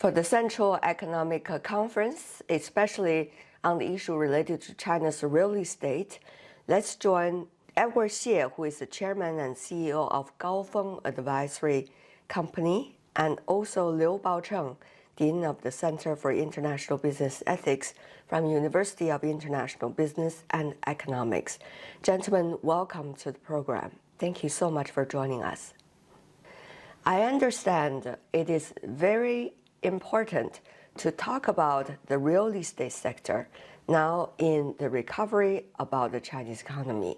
For the Central Economic Conference, especially on the issue related to China's real estate, let's join Edward Xie, who is the chairman and CEO of Gaofeng Advisory Company, and also Liu Baocheng, Dean of the Center for International Business Ethics from University of International Business and Economics. Gentlemen, welcome to the program. Thank you so much for joining us. I understand it is very important to talk about the real estate sector now in the recovery about the Chinese economy.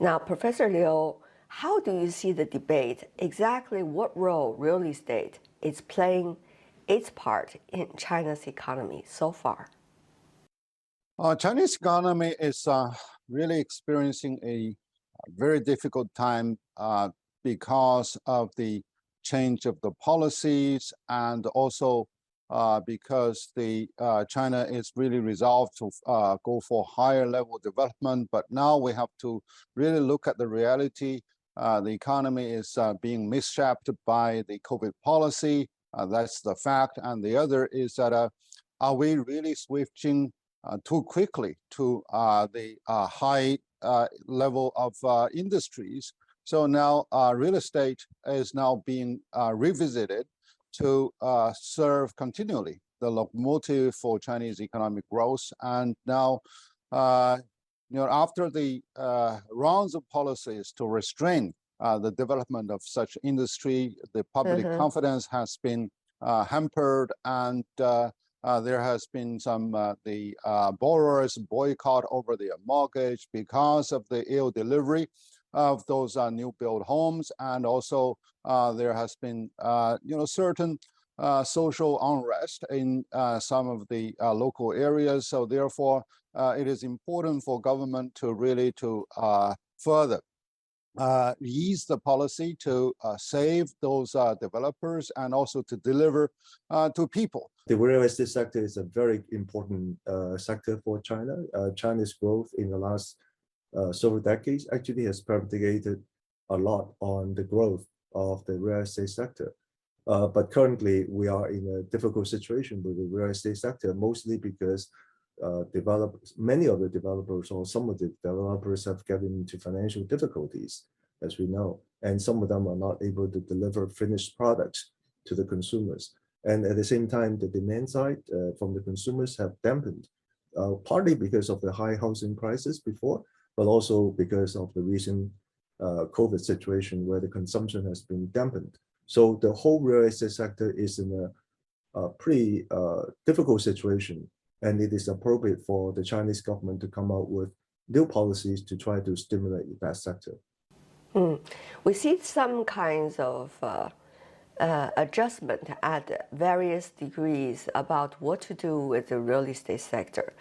Now, Professor Liu, how do you see the debate? Exactly what role real estate is playing its part in China's economy so far? Chinese economy is really experiencing a very difficult time because of the change of the policies, and also because the China is really resolved to go for higher level development. But now we have to really look at the reality. The economy is being misshaped by the COVID policy. That's the fact. And the other is that are we really switching too quickly to the high level of industries? So now real estate is now being revisited to serve continually the locomotive for Chinese economic growth. And now, after the rounds of policies to restrain the development of such industry, the public confidence has been hampered, and there has been some the borrowers boycott over their mortgage because of the ill delivery of those new build homes, and also there has been certain social unrest in some of the local areas. So therefore, it is important for government to really further ease the policy to save those developers and also to deliver to people. The real estate sector is a very important sector for China. China's growth in the last several decades actually has propagated a lot on the growth of the real estate sector. But currently, we are in a difficult situation with the real estate sector, mostly because many of the developers, or some of the developers, have gotten into financial difficulties, as we know, and some of them are not able to deliver finished products to the consumers. And at the same time, the demand side from the consumers have dampened, partly because of the high housing prices before, but also because of the recent COVID situation where the consumption has been dampened. So the whole real estate sector is in a pretty difficult situation, and it is appropriate for the Chinese government to come out with new policies to try to stimulate that sector. We see some kinds of adjustment at various degrees about what to do with the real estate sector.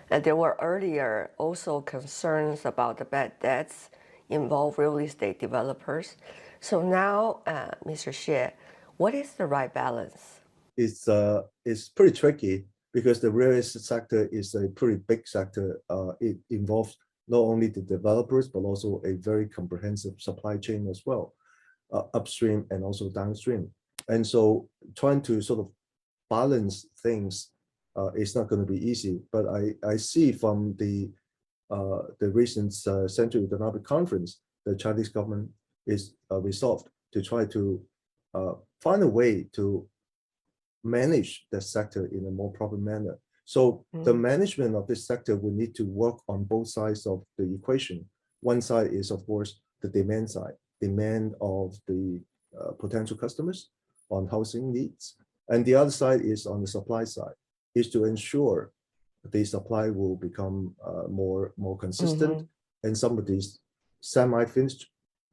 There were earlier also concerns about the bad debts involve real estate developers. So now, Mr. Xie, what is the right balance? It's pretty tricky because the real estate sector is a pretty big sector. It involves not only the developers, but also a very comprehensive supply chain as well, upstream and also downstream. And so trying to sort of balance things it's not going to be easy, but I see from the recent Central Economic Conference, the Chinese government is resolved to try to find a way to manage the sector in a more proper manner. So the management of this sector will need to work on both sides of the equation. One side is, of course, the demand side, demand of the potential customers on housing needs. And the other side is on the supply side, is to ensure the supply will become more consistent, and some of these semi-finished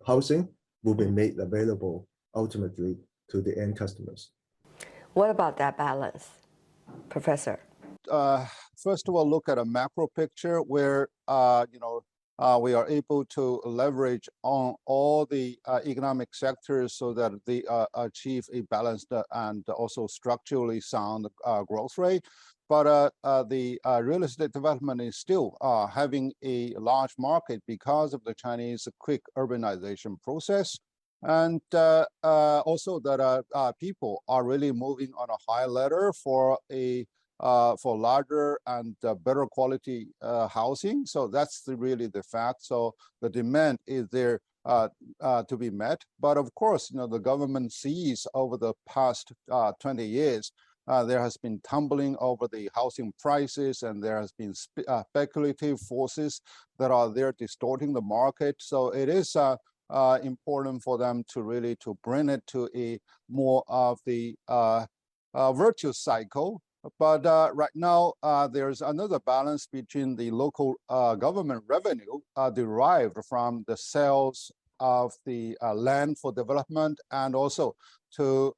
housing will be made available ultimately to the end customers. What about that balance, Professor? First of all, look at a macro picture where we are able to leverage on all the economic sectors so that they achieve a balanced and also structurally sound growth rate. But the real estate development is still having a large market because of the Chinese quick urbanization process. And also that people are really moving on a high ladder for larger and better quality housing. So that's really the fact. So the demand is there to be met. But of course, the government sees over the past 20 years, there has been tumbling over the housing prices, and there has been speculative forces that are there distorting the market. So it is important for them to really bring it to a more of the virtuous cycle. But right now, there's another balance between the local government revenue derived from the sales of the land for development, and also to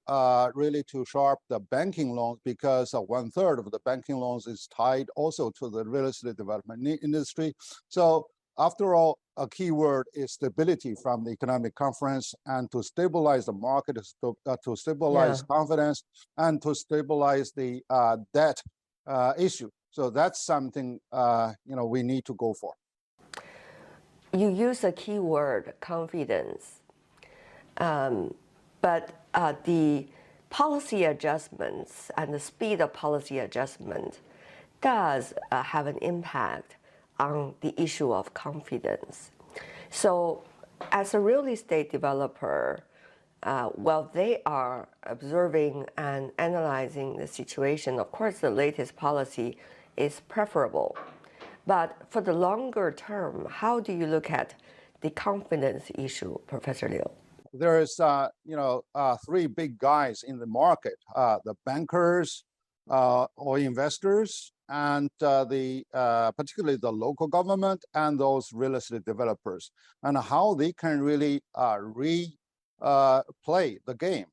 really shore up the banking loans, because 1/3 of the banking loans is tied also to the real estate development industry. So after all, a key word is stability from the economic conference, and to stabilize the market, to stabilize confidence, and to stabilize the debt issue. So that's something we need to go for. You use a key word, confidence, but the policy adjustments and the speed of policy adjustment does have an impact on the issue of confidence. So as a real estate developer, while they are observing and analyzing the situation, of course, the latest policy is preferable. But for the longer term, how do you look at the confidence issue, Professor Liu? There is, three big guys in the market: the bankers, or investors, and particularly the local government and those real estate developers, and how they can really play the game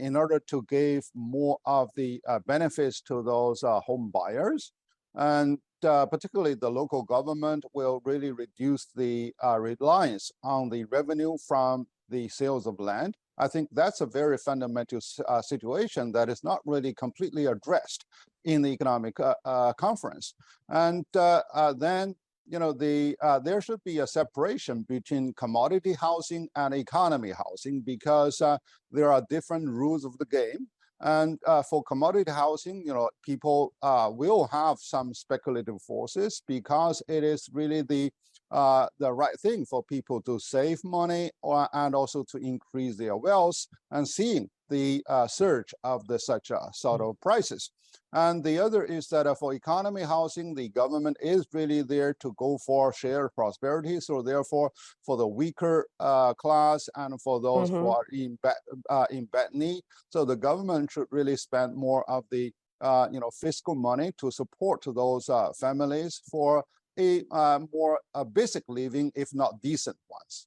in order to give more of the benefits to those home buyers. And particularly the local government will really reduce the reliance on the revenue from the sales of land. I think that's a very fundamental situation that is not really completely addressed in the economic conference. And then, there should be a separation between commodity housing and economy housing, because there are different rules of the game. And for commodity housing, people will have some speculative forces, because it is really the right thing for people to save money and also to increase their wealth, and seeing the surge of such sort of prices. And the other is that for economy housing, the government is really there to go for shared prosperity. So therefore, for the weaker class and for those who are in bad need, so the government should really spend more of the fiscal money to support those families for a more basic living, if not decent ones.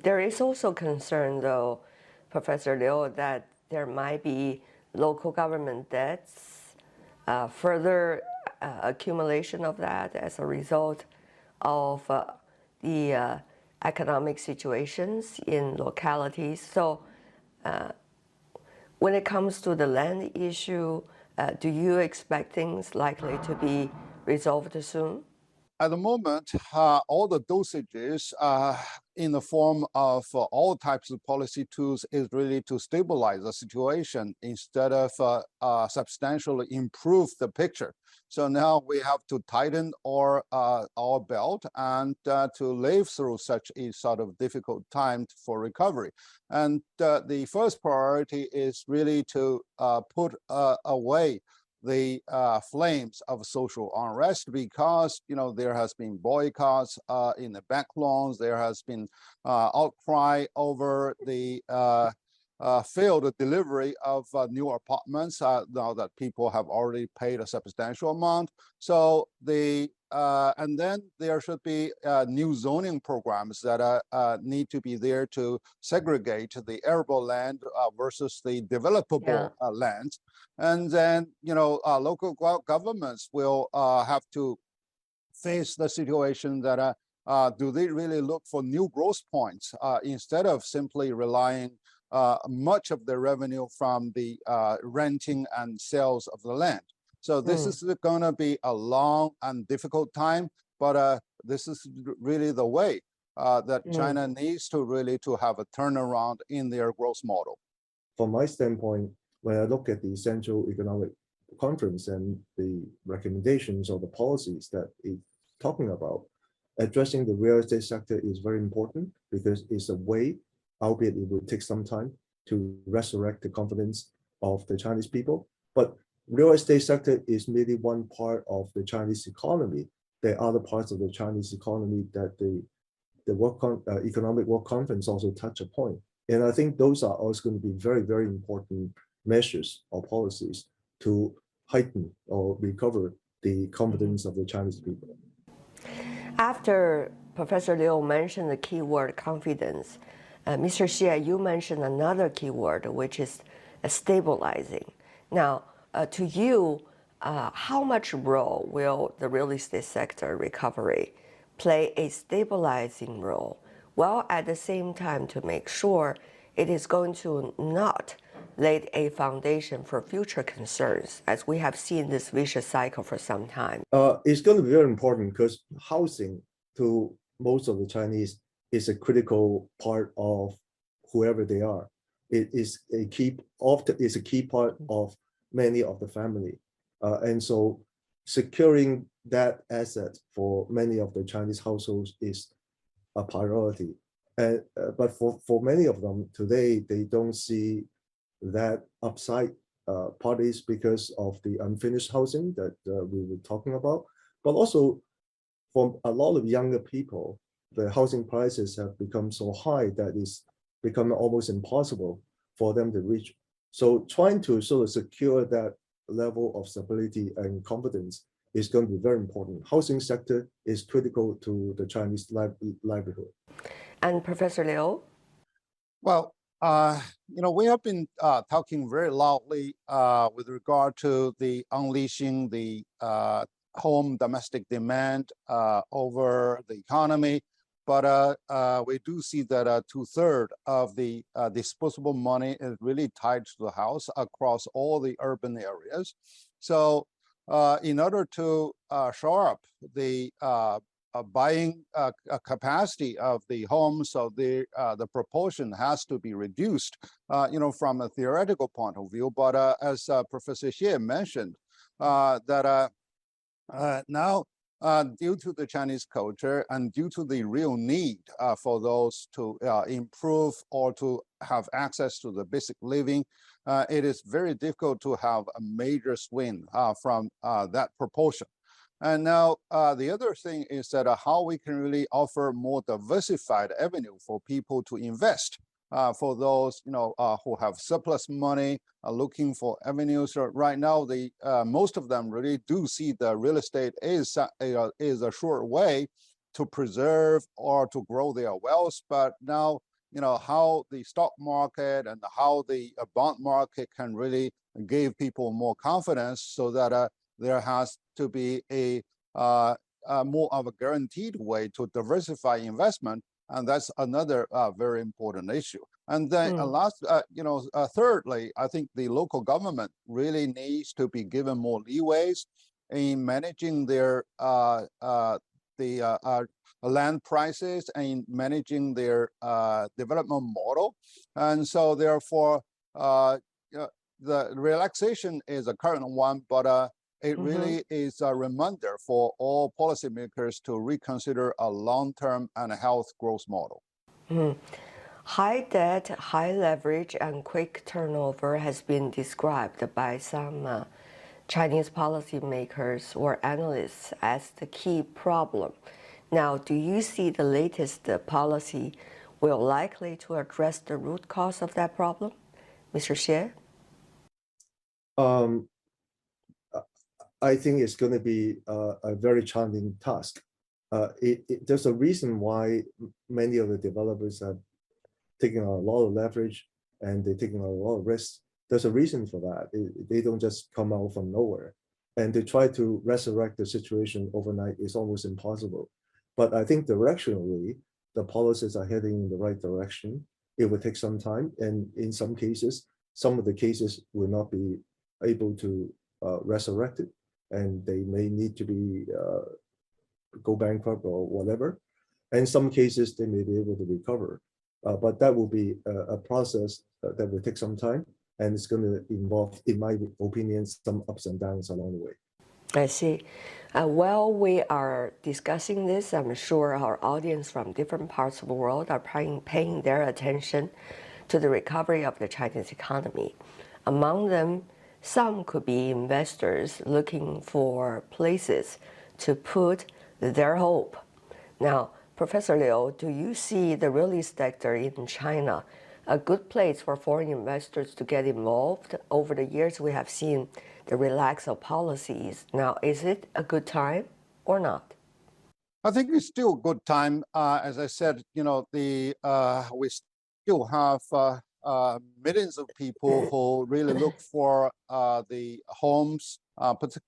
There is also concern, though, Professor Liu, that there might be local government debts, further accumulation of that as a result of the economic situations in localities. So when it comes to the land issue, do you expect things likely to be resolved soon? At the moment, all the dosages in the form of all types of policy tools is really to stabilize the situation instead of substantially improve the picture. So now we have to tighten our belt and to live through such a sort of difficult time for recovery. And the first priority is really to put away the flames of social unrest, because there has been boycotts in the bank loans. There has been outcry over the failed delivery of new apartments now that people have already paid a substantial amount. So and then there should be new zoning programs that need to be there to segregate the arable land versus the developable lands. And then, local governments will have to face the situation that do they really look for new growth points instead of simply relying much of the revenue from the renting and sales of the land. So this is going to be a long and difficult time, but this is really the way that China needs to really to have a turnaround in their growth model? From my standpoint, when I look at the Central Economic Conference and the recommendations or the policies that it's talking about, addressing the real estate sector is very important because it's a way, albeit it will take some time, to resurrect the confidence of the Chinese people. But real estate sector is merely one part of the Chinese economy. There are other parts of the Chinese economy that the Economic World Conference also touch upon. And I think those are also going to be very, very important measures or policies to heighten or recover the confidence of the Chinese people. After Professor Liu mentioned the keyword confidence, Mr. Xie, you mentioned another keyword, which is stabilizing. Now, to you, how much role will the real estate sector recovery play a stabilizing role, while at the same time to make sure it is going to not lay a foundation for future concerns, as we have seen this vicious cycle for some time? It's going to be very important because housing to most of the Chinese is a critical part of whoever they are. It is a key part of many of the family. And so securing that asset for many of the Chinese households is a priority. But for many of them today, they don't see that upside, partly because of the unfinished housing that we were talking about, but also for a lot of younger people, the housing prices have become so high that it's become almost impossible for them to reach. So trying to sort of secure that level of stability and confidence is going to be very important. Housing sector is critical to the Chinese livelihood. And Professor Liu? Well, we have been talking very loudly with regard to the unleashing the home domestic demand over the economy. But we do see that 2/3 of the disposable money is really tied to the house across all the urban areas. So in order to shore up the buying capacity of the home, so the proportion has to be reduced, from a theoretical point of view. But as Professor Xie mentioned, that now, due to the Chinese culture and due to the real need for those to improve or to have access to the basic living, it is very difficult to have a major swing from that proportion. And now the other thing is that how we can really offer more diversified avenue for people to invest. For those who have surplus money, looking for avenues. Right now, the most of them really do see the real estate is a short way to preserve or to grow their wealth. But now, how the stock market and how the bond market can really give people more confidence, so that there has to be a more of a guaranteed way to diversify investment. And that's another very important issue. And then thirdly, I think the local government really needs to be given more leeways in managing their land prices and managing their development model. And so therefore, the relaxation is a current one, but it really is a reminder for all policymakers to reconsider a long-term and health growth model. High debt, high leverage, and quick turnover has been described by some Chinese policymakers or analysts as the key problem. Now, do you see the latest policy will likely to address the root cause of that problem? Mr. Xie? I think it's going to be a very challenging task. There's a reason why many of the developers have taken a lot of leverage and they're taking a lot of risks. There's a reason for that. They don't just come out from nowhere. And to try to resurrect the situation overnight is almost impossible. But I think directionally, the policies are heading in the right direction. It will take some time. And in some cases, some of the cases will not be able to resurrect it. And they may need to be go bankrupt or whatever. And in some cases, they may be able to recover. But that will be a process that will take some time, and it's going to involve, in my opinion, some ups and downs along the way. I see. While we are discussing this, I'm sure our audience from different parts of the world are paying their attention to the recovery of the Chinese economy. Among them, some could be investors looking for places to put their hope. Now, Professor Liu, do you see the real estate sector in China a good place for foreign investors to get involved? Over the years, we have seen the relax of policies. Now, is it a good time or not? I think it's still a good time. As I said, we still have millions of people who really look for the homes,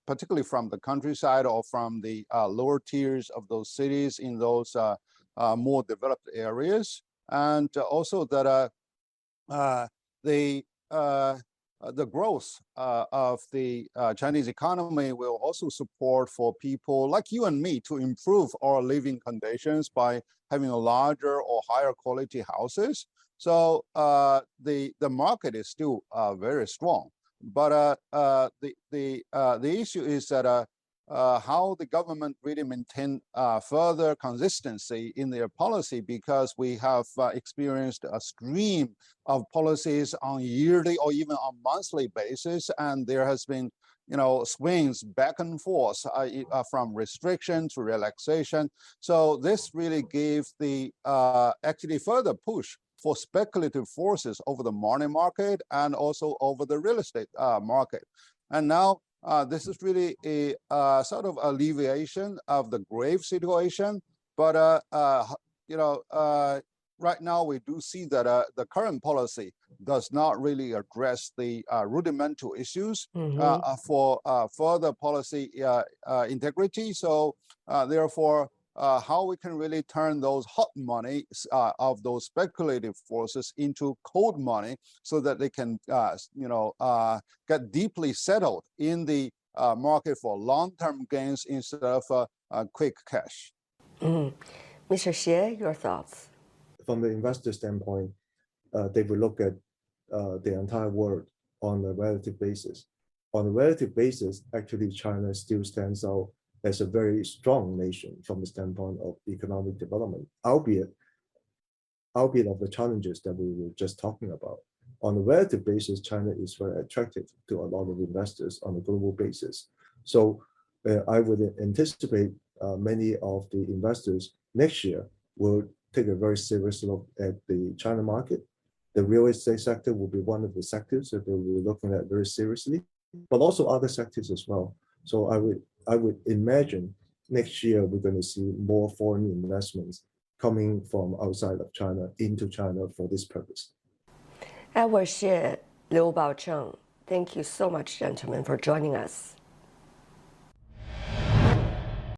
particularly from the countryside or from the lower tiers of those cities in those more developed areas, and also that the growth of the Chinese economy will also support for people like you and me to improve our living conditions by having a larger or higher quality houses. So the market is still very strong, but the issue is that how the government really maintain further consistency in their policy, because we have experienced a stream of policies on yearly or even on monthly basis, and there has been swings back and forth from restriction to relaxation. So this really gave the actually further push for speculative forces over the money market and also over the real estate market. And now this is really a sort of alleviation of the grave situation. But right now we do see that the current policy does not really address the rudimental issues for further policy integrity. So therefore, how we can really turn those hot money of those speculative forces into cold money, so that they can, get deeply settled in the market for long-term gains instead of quick cash. Mr. Xie, your thoughts? From the investor standpoint, they will look at the entire world on a relative basis. On a relative basis, actually, China still stands out as a very strong nation from the standpoint of economic development, albeit of the challenges that we were just talking about. On a relative basis, China is very attractive to a lot of investors on a global basis. So I would anticipate many of the investors next year will take a very serious look at the China market. The real estate sector will be one of the sectors that they will be looking at very seriously, but also other sectors as well. So I would imagine next year we're going to see more foreign investments coming from outside of China into China for this purpose. Edward Xie, Liu Baocheng, thank you so much, gentlemen, for joining us.